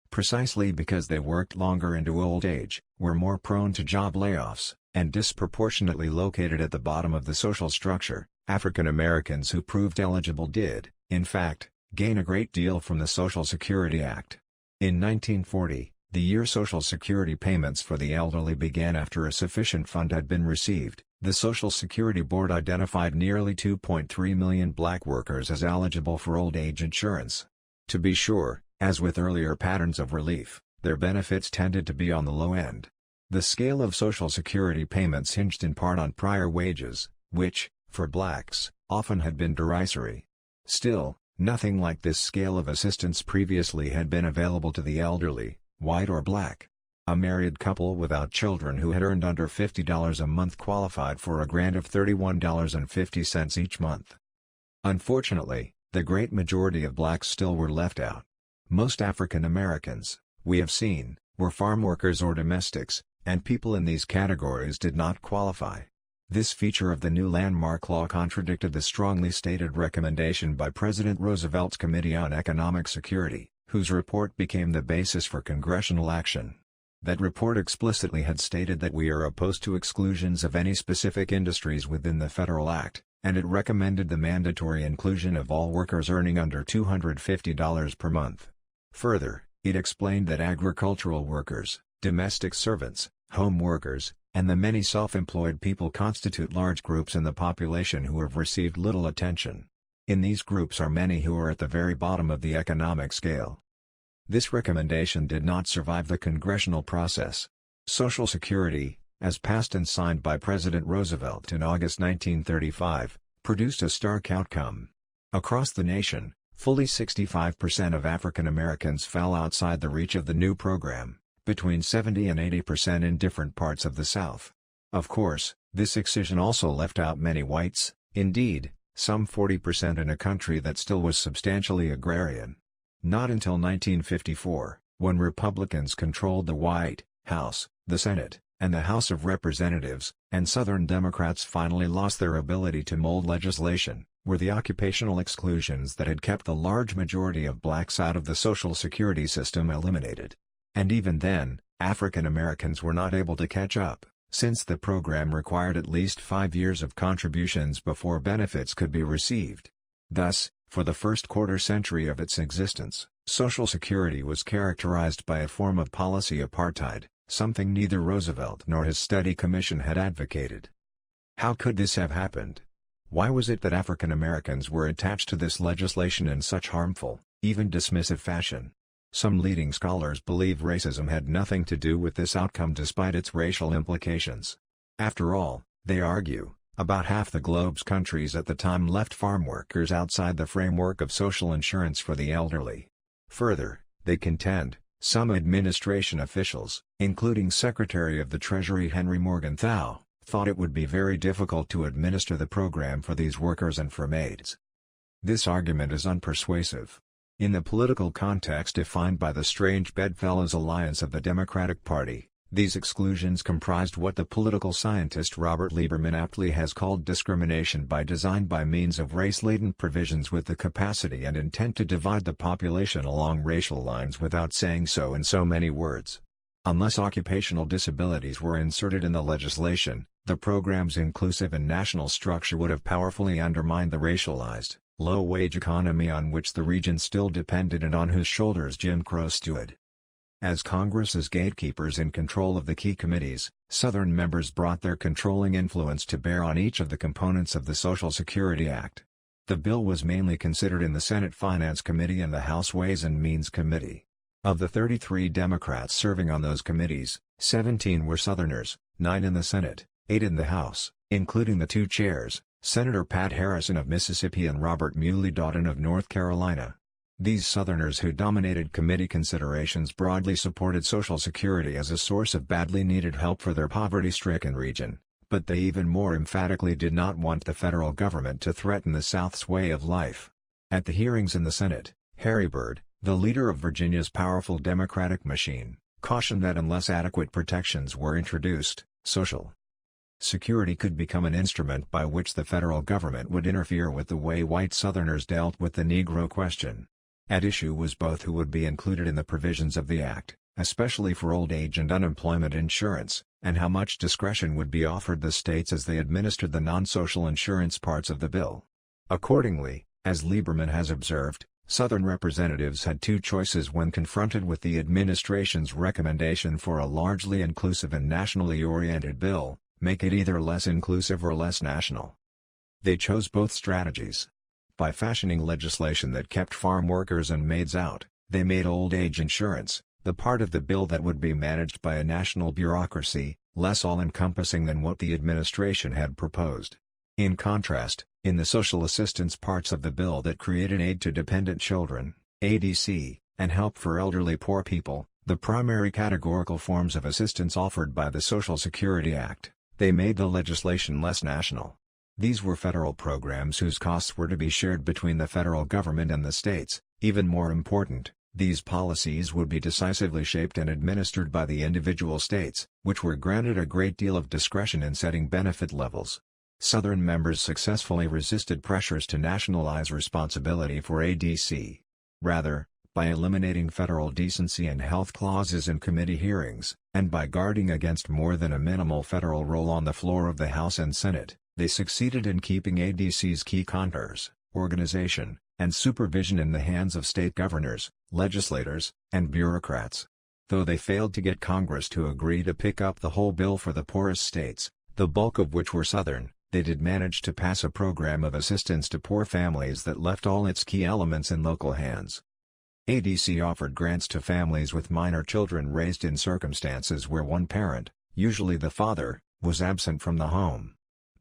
Precisely because they worked longer into old age, were more prone to job layoffs, and disproportionately located at the bottom of the social structure, African Americans who proved eligible did, in fact, gain a great deal from the Social Security Act. In 1940, the year Social Security payments for the elderly began after a sufficient fund had been received. The Social Security Board identified nearly 2.3 million black workers as eligible for old age insurance. To be sure, as with earlier patterns of relief, their benefits tended to be on the low end. The scale of Social Security payments hinged in part on prior wages, which, for blacks, often had been derisory. Still, nothing like this scale of assistance previously had been available to the elderly, white or black. A married couple without children who had earned under $50 a month qualified for a grant of $31.50 each month. Unfortunately, the great majority of blacks still were left out. Most African Americans, we have seen, were farm workers or domestics, and people in these categories did not qualify. This feature of the new landmark law contradicted the strongly stated recommendation by President Roosevelt's Committee on Economic Security, whose report became the basis for congressional action. That report explicitly had stated that we are opposed to exclusions of any specific industries within the Federal Act, and it recommended the mandatory inclusion of all workers earning under $250 per month. Further, it explained that agricultural workers, domestic servants, home workers, and the many self-employed people constitute large groups in the population who have received little attention. In these groups are many who are at the very bottom of the economic scale. This recommendation did not survive the congressional process. Social Security, as passed and signed by President Roosevelt in August 1935, produced a stark outcome. Across the nation, fully 65% of African Americans fell outside the reach of the new program, between 70 and 80% in different parts of the South. Of course, this excision also left out many whites, indeed, some 40% in a country that still was substantially agrarian. Not until 1954, when Republicans controlled the White House, the Senate, and the House of Representatives, and Southern Democrats finally lost their ability to mold legislation, were the occupational exclusions that had kept the large majority of blacks out of the Social Security system eliminated. And even then, African Americans were not able to catch up, since the program required at least 5 years of contributions before benefits could be received. Thus, for the first quarter-century of its existence, Social Security was characterized by a form of policy apartheid, something neither Roosevelt nor his study commission had advocated. How could this have happened? Why was it that African Americans were attached to this legislation in such harmful, even dismissive fashion? Some leading scholars believe racism had nothing to do with this outcome despite its racial implications. After all, they argue, about half the globe's countries at the time left farm workers outside the framework of social insurance for the elderly. Further, they contend, some administration officials, including Secretary of the Treasury Henry Morgenthau, thought it would be very difficult to administer the program for these workers and for maids. This argument is unpersuasive. In the political context defined by the strange bedfellows alliance of the Democratic Party, these exclusions comprised what the political scientist Robert Lieberman aptly has called discrimination by design by means of race-laden provisions with the capacity and intent to divide the population along racial lines without saying so in so many words. Unless occupational disabilities were inserted in the legislation, the program's inclusive and national structure would have powerfully undermined the racialized, low-wage economy on which the region still depended and on whose shoulders Jim Crow stood. As Congress's gatekeepers in control of the key committees, Southern members brought their controlling influence to bear on each of the components of the Social Security Act. The bill was mainly considered in the Senate Finance Committee and the House Ways and Means Committee. Of the 33 Democrats serving on those committees, 17 were Southerners, 9 in the Senate, 8 in the House, including the two chairs, Senator Pat Harrison of Mississippi and Robert Muley Doughton of North Carolina. These Southerners who dominated committee considerations broadly supported Social Security as a source of badly needed help for their poverty-stricken region, but they even more emphatically did not want the federal government to threaten the South's way of life. At the hearings in the Senate, Harry Byrd, the leader of Virginia's powerful Democratic machine, cautioned that unless adequate protections were introduced, Social Security could become an instrument by which the federal government would interfere with the way white Southerners dealt with the Negro question. At issue was both who would be included in the provisions of the Act, especially for old age and unemployment insurance, and how much discretion would be offered the states as they administered the non-social insurance parts of the bill. Accordingly, as Lieberman has observed, Southern representatives had two choices when confronted with the administration's recommendation for a largely inclusive and nationally oriented bill: make it either less inclusive or less national. They chose both strategies. By fashioning legislation that kept farm workers and maids out, they made old age insurance, the part of the bill that would be managed by a national bureaucracy, less all-encompassing than what the administration had proposed. In contrast, in the social assistance parts of the bill that created aid to dependent children, ADC, and help for elderly poor people, the primary categorical forms of assistance offered by the Social Security Act. They made the legislation less national. These were federal programs whose costs were to be shared between the federal government and the states. Even more important, these policies would be decisively shaped and administered by the individual states, which were granted a great deal of discretion in setting benefit levels. Southern members successfully resisted pressures to nationalize responsibility for ADC. Rather, by eliminating federal decency and health clauses in committee hearings, and by guarding against more than a minimal federal role on the floor of the House and Senate, they succeeded in keeping ADC's key contours, organization, and supervision in the hands of state governors, legislators, and bureaucrats. Though they failed to get Congress to agree to pick up the whole bill for the poorest states, the bulk of which were Southern, they did manage to pass a program of assistance to poor families that left all its key elements in local hands. ADC offered grants to families with minor children raised in circumstances where one parent, usually the father, was absent from the home.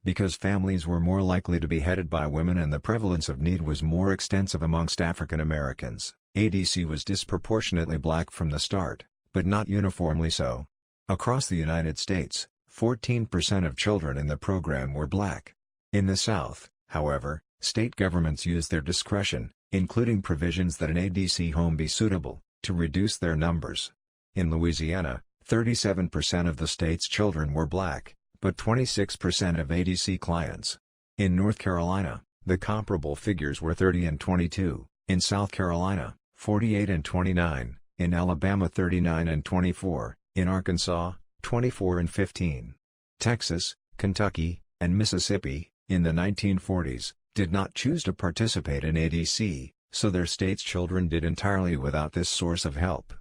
Because families were more likely to be headed by women and the prevalence of need was more extensive amongst African Americans, ADC was disproportionately black from the start, but not uniformly so. Across the United States, 14% of children in the program were black. In the South, however, state governments used their discretion, including provisions that an ADC home be suitable, to reduce their numbers. In Louisiana, 37% of the state's children were black, but 26% of ADC clients. In North Carolina, the comparable figures were 30 and 22, in South Carolina, 48 and 29, in Alabama 39 and 24, in Arkansas, 24 and 15. Texas, Kentucky, and Mississippi, in the 1940s, did not choose to participate in ADC, so their state's children did entirely without this source of help.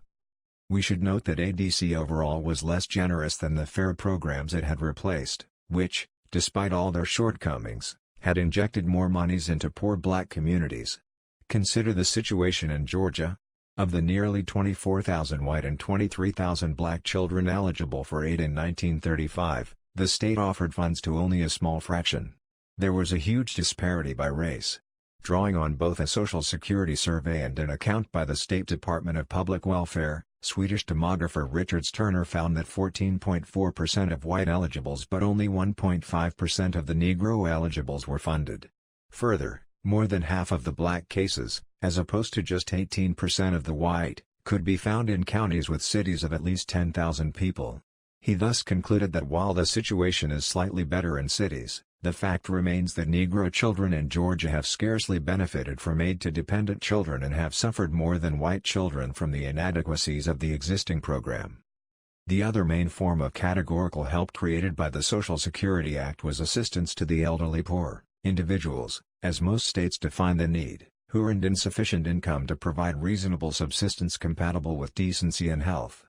We should note that ADC overall was less generous than the FAIR programs it had replaced, which, despite all their shortcomings, had injected more monies into poor black communities. Consider the situation in Georgia. Of the nearly 24,000 white and 23,000 black children eligible for aid in 1935, the state offered funds to only a small fraction. There was a huge disparity by race. Drawing on both a Social Security survey and an account by the State Department of Public Welfare, Swedish demographer Richard Turner found that 14.4% of white eligibles but only 1.5% of the Negro eligibles were funded. Further, more than half of the black cases, as opposed to just 18% of the white, could be found in counties with cities of at least 10,000 people. He thus concluded that while the situation is slightly better in cities, the fact remains that Negro children in Georgia have scarcely benefited from aid to dependent children and have suffered more than white children from the inadequacies of the existing program. The other main form of categorical help created by the Social Security Act was assistance to the elderly poor, individuals, as most states define the need, who earned insufficient income to provide reasonable subsistence compatible with decency and health.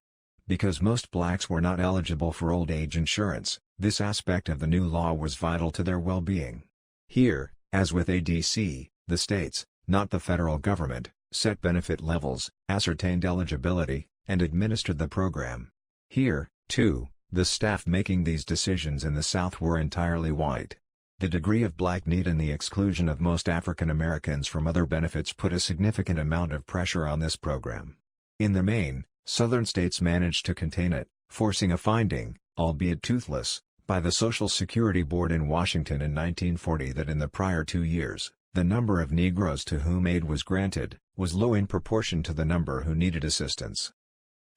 Because most blacks were not eligible for old age insurance, this aspect of the new law was vital to their well-being. Here, as with ADC, the states, not the federal government, set benefit levels, ascertained eligibility, and administered the program. Here, too, the staff making these decisions in the South were entirely white. The degree of black need and the exclusion of most African Americans from other benefits put a significant amount of pressure on this program. In the main, Southern states managed to contain it, forcing a finding, albeit toothless, by the Social Security Board in Washington in 1940 that in the prior 2 years, the number of Negroes to whom aid was granted, was low in proportion to the number who needed assistance.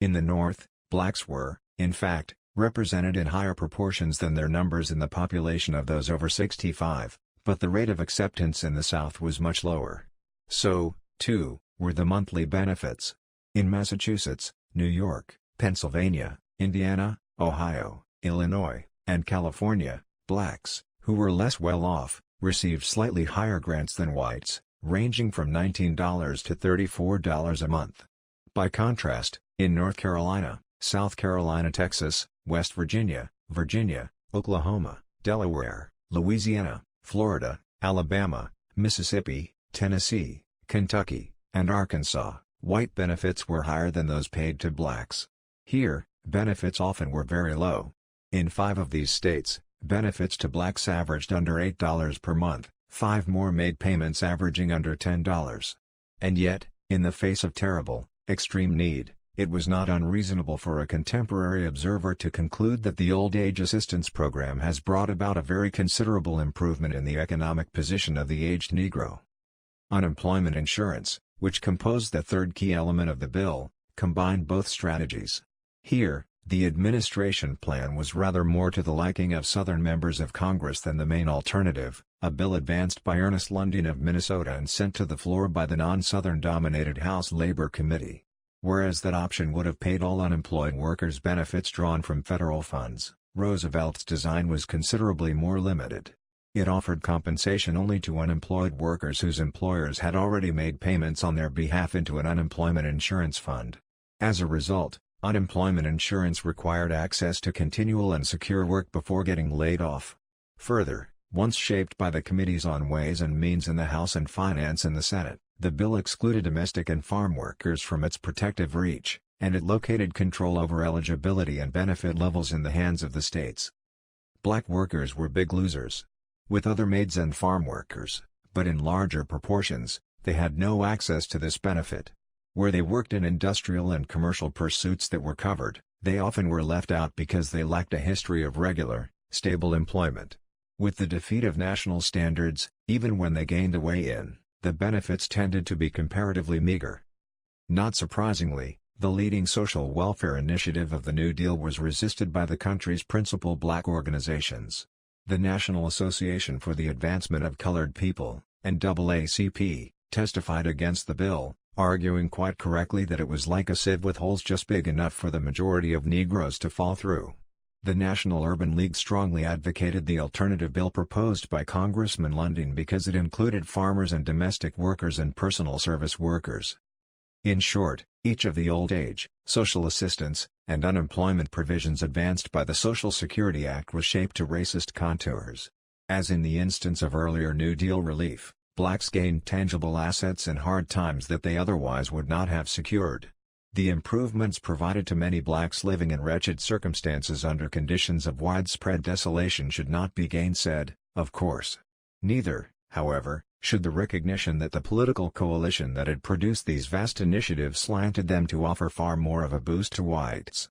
In the North, blacks were, in fact, represented in higher proportions than their numbers in the population of those over 65, but the rate of acceptance in the South was much lower. So, too, were the monthly benefits. In Massachusetts, New York, Pennsylvania, Indiana, Ohio, Illinois, and California, blacks, who were less well off, received slightly higher grants than whites, ranging from $19 to $34 a month. By contrast, in North Carolina, South Carolina, Texas, West Virginia, Oklahoma, Delaware, Louisiana, Florida, Alabama, Mississippi, Tennessee, Kentucky, and Arkansas, white benefits were higher than those paid to blacks. Here, benefits often were very low. In 5 of these states, benefits to blacks averaged under $8 per month, 5 more made payments averaging under $10. And yet, in the face of terrible, extreme need, it was not unreasonable for a contemporary observer to conclude that the Old Age Assistance Program has brought about a very considerable improvement in the economic position of the aged Negro. Unemployment insurance, which composed the third key element of the bill, combined both strategies. Here, the administration plan was rather more to the liking of Southern members of Congress than the main alternative, a bill advanced by Ernest Lundeen of Minnesota and sent to the floor by the non-Southern-dominated House Labor Committee. Whereas that option would have paid all unemployed workers benefits drawn from federal funds, Roosevelt's design was considerably more limited. It offered compensation only to unemployed workers whose employers had already made payments on their behalf into an unemployment insurance fund. As a result, unemployment insurance required access to continual and secure work before getting laid off. Further, once shaped by the Committees on Ways and Means in the House and Finance in the Senate, the bill excluded domestic and farm workers from its protective reach, and it located control over eligibility and benefit levels in the hands of the states. Black workers were big losers. With other maids and farm workers, but in larger proportions, they had no access to this benefit. Where they worked in industrial and commercial pursuits that were covered, they often were left out because they lacked a history of regular, stable employment. With the defeat of national standards, even when they gained a way in, the benefits tended to be comparatively meager. Not surprisingly, the leading social welfare initiative of the New Deal was resisted by the country's principal black organizations. The National Association for the Advancement of Colored People, NAACP, testified against the bill, arguing quite correctly that it was like a sieve with holes just big enough for the majority of Negroes to fall through. The National Urban League strongly advocated the alternative bill proposed by Congressman Lundeen because it included farmers and domestic workers and personal service workers. In short, each of the old age, social assistance, and unemployment provisions advanced by the Social Security Act was shaped to racist contours. As in the instance of earlier New Deal relief, blacks gained tangible assets in hard times that they otherwise would not have secured. The improvements provided to many blacks living in wretched circumstances under conditions of widespread desolation should not be gainsaid, of course. Neither, however, should the recognition that the political coalition that had produced these vast initiatives slanted them to offer far more of a boost to whites.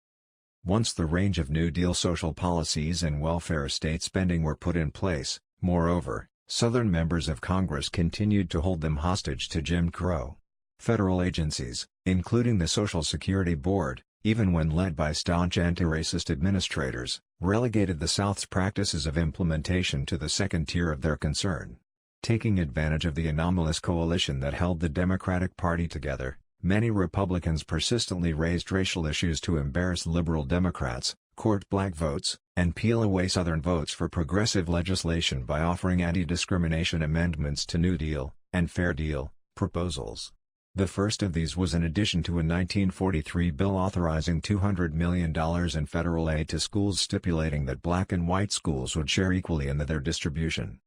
Once the range of New Deal social policies and welfare state spending were put in place, moreover, Southern members of Congress continued to hold them hostage to Jim Crow. Federal agencies, including the Social Security Board, even when led by staunch anti-racist administrators, relegated the South's practices of implementation to the second tier of their concern. Taking advantage of the anomalous coalition that held the Democratic Party together, many Republicans persistently raised racial issues to embarrass liberal Democrats, court black votes, and peel away Southern votes for progressive legislation by offering anti-discrimination amendments to New Deal and Fair Deal proposals. The first of these was an addition to a 1943 bill authorizing $200 million in federal aid to schools stipulating that black and white schools would share equally in their distribution.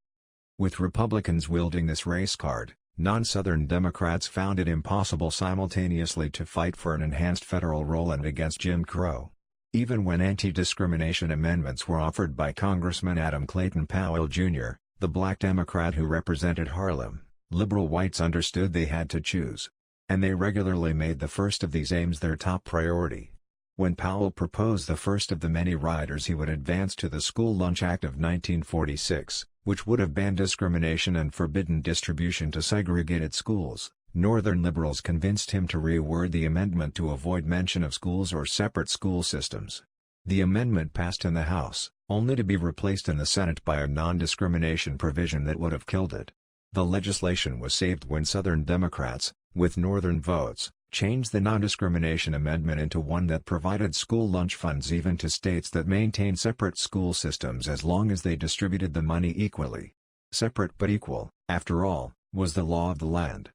With Republicans wielding this race card, non-Southern Democrats found it impossible simultaneously to fight for an enhanced federal role and against Jim Crow. Even when anti-discrimination amendments were offered by Congressman Adam Clayton Powell, Jr., the black Democrat who represented Harlem, liberal whites understood they had to choose. And they regularly made the first of these aims their top priority. When Powell proposed the first of the many riders he would advance to the School Lunch Act of 1946, which would have banned discrimination and forbidden distribution to segregated schools, Northern liberals convinced him to reword the amendment to avoid mention of schools or separate school systems. The amendment passed in the House, only to be replaced in the Senate by a non-discrimination provision that would have killed it. The legislation was saved when Southern Democrats, with Northern votes, changed the non-discrimination amendment into one that provided school lunch funds even to states that maintained separate school systems as long as they distributed the money equally. Separate but equal, after all, was the law of the land.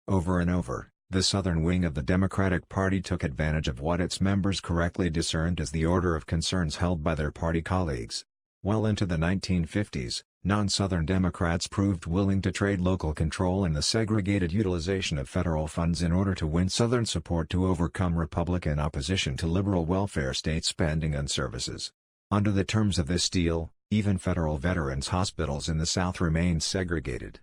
Over and over, the Southern wing of the Democratic Party took advantage of what its members correctly discerned as the order of concerns held by their party colleagues. Well into the 1950s, non-Southern Democrats proved willing to trade local control and the segregated utilization of federal funds in order to win Southern support to overcome Republican opposition to liberal welfare state spending and services. Under the terms of this deal, even federal veterans' hospitals in the South remained segregated.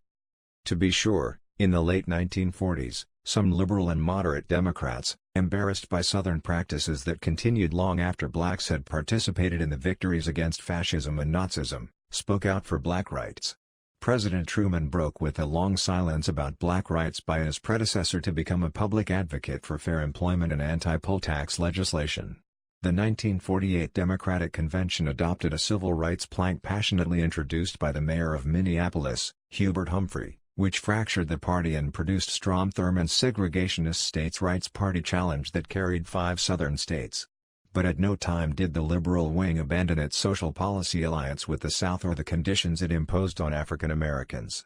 To be sure, in the late 1940s, some liberal and moderate Democrats, Embarrassed by Southern practices that continued long after blacks had participated in the victories against fascism and Nazism, spoke out for black rights. President Truman broke with a long silence about black rights by his predecessor to become a public advocate for fair employment and anti-poll tax legislation. The 1948 Democratic Convention adopted a civil rights plank passionately introduced by the mayor of Minneapolis, Hubert Humphrey, which fractured the party and produced Strom Thurmond's segregationist states' rights party challenge that carried 5 Southern states. But at no time did the liberal wing abandon its social policy alliance with the South or the conditions it imposed on African Americans.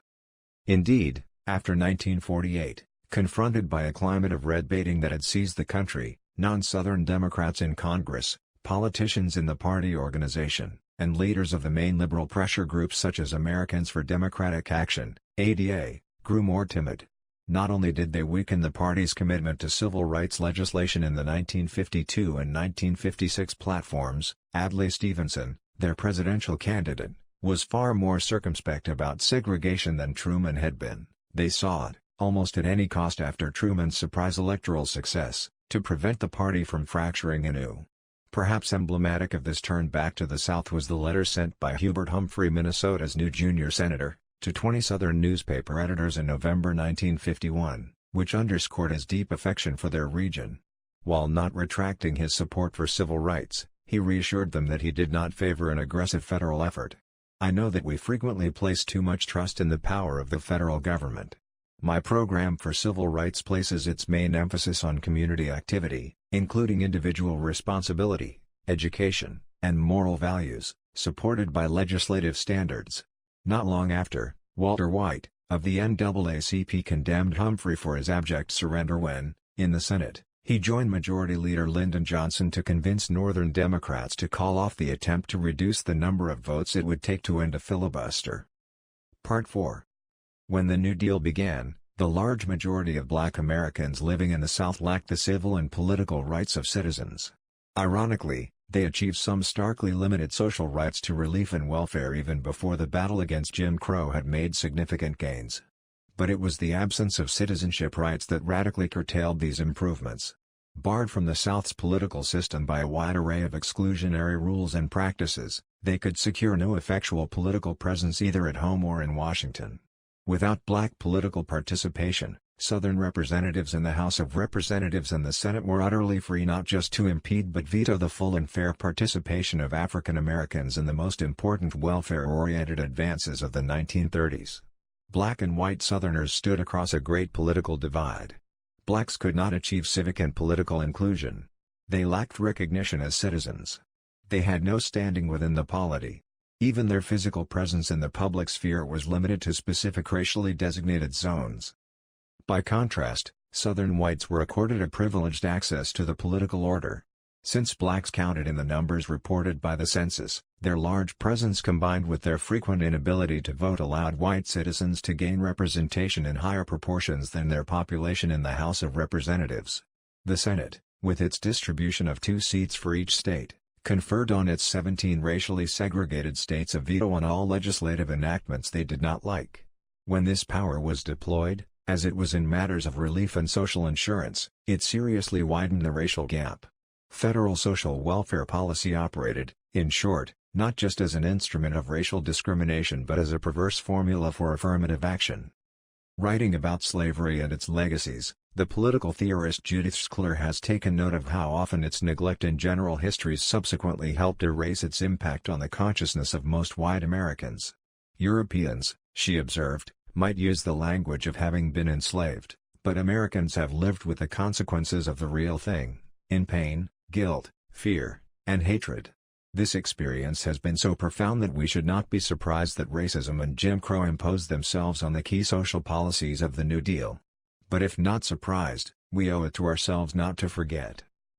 Indeed, after 1948, confronted by a climate of red baiting that had seized the country, non-Southern Democrats in Congress, politicians in the party organization, and leaders of the main liberal pressure groups such as Americans for Democratic Action, ADA, grew more timid. Not only did they weaken the party's commitment to civil rights legislation in the 1952 and 1956 platforms, Adlai Stevenson, their presidential candidate, was far more circumspect about segregation than Truman had been. They sought, almost at any cost after Truman's surprise electoral success, to prevent the party from fracturing anew. Perhaps emblematic of this turn back to the South was the letter sent by Hubert Humphrey, Minnesota's new junior senator, to 20 Southern newspaper editors in November 1951, which underscored his deep affection for their region. While not retracting his support for civil rights, he reassured them that he did not favor an aggressive federal effort. "I know that we frequently place too much trust in the power of the federal government. My program for civil rights places its main emphasis on community activity, including individual responsibility, education, and moral values, supported by legislative standards." Not long after, Walter White, of the NAACP, condemned Humphrey for his abject surrender when, in the Senate, he joined Majority Leader Lyndon Johnson to convince Northern Democrats to call off the attempt to reduce the number of votes it would take to end a filibuster. Part 4. When the New Deal began, the large majority of black Americans living in the South lacked the civil and political rights of citizens. Ironically, they achieved some starkly limited social rights to relief and welfare even before the battle against Jim Crow had made significant gains. But it was the absence of citizenship rights that radically curtailed these improvements. Barred from the South's political system by a wide array of exclusionary rules and practices, they could secure no effectual political presence either at home or in Washington. Without black political participation, Southern representatives in the House of Representatives and the Senate were utterly free not just to impede but veto the full and fair participation of African Americans in the most important welfare-oriented advances of the 1930s. Black and white Southerners stood across a great political divide. Blacks could not achieve civic and political inclusion. They lacked recognition as citizens. They had no standing within the polity. Even their physical presence in the public sphere was limited to specific racially designated zones. By contrast, Southern whites were accorded a privileged access to the political order. Since blacks counted in the numbers reported by the census, their large presence combined with their frequent inability to vote allowed white citizens to gain representation in higher proportions than their population in the House of Representatives. The Senate, with its distribution of 2 seats for each state, conferred on its 17 racially segregated states a veto on all legislative enactments they did not like. When this power was deployed, as it was in matters of relief and social insurance, it seriously widened the racial gap. Federal social welfare policy operated, in short, not just as an instrument of racial discrimination but as a perverse formula for affirmative action. Writing about slavery and its legacies, the political theorist Judith Schuyler has taken note of how often its neglect in general histories subsequently helped erase its impact on the consciousness of most white Americans. Europeans, she observed, might use the language of having been enslaved, but Americans have lived with the consequences of the real thing, in pain, guilt, fear, and hatred. This experience has been so profound that we should not be surprised that racism and Jim Crow imposed themselves on the key social policies of the New Deal. But if not surprised, we owe it to ourselves not to forget.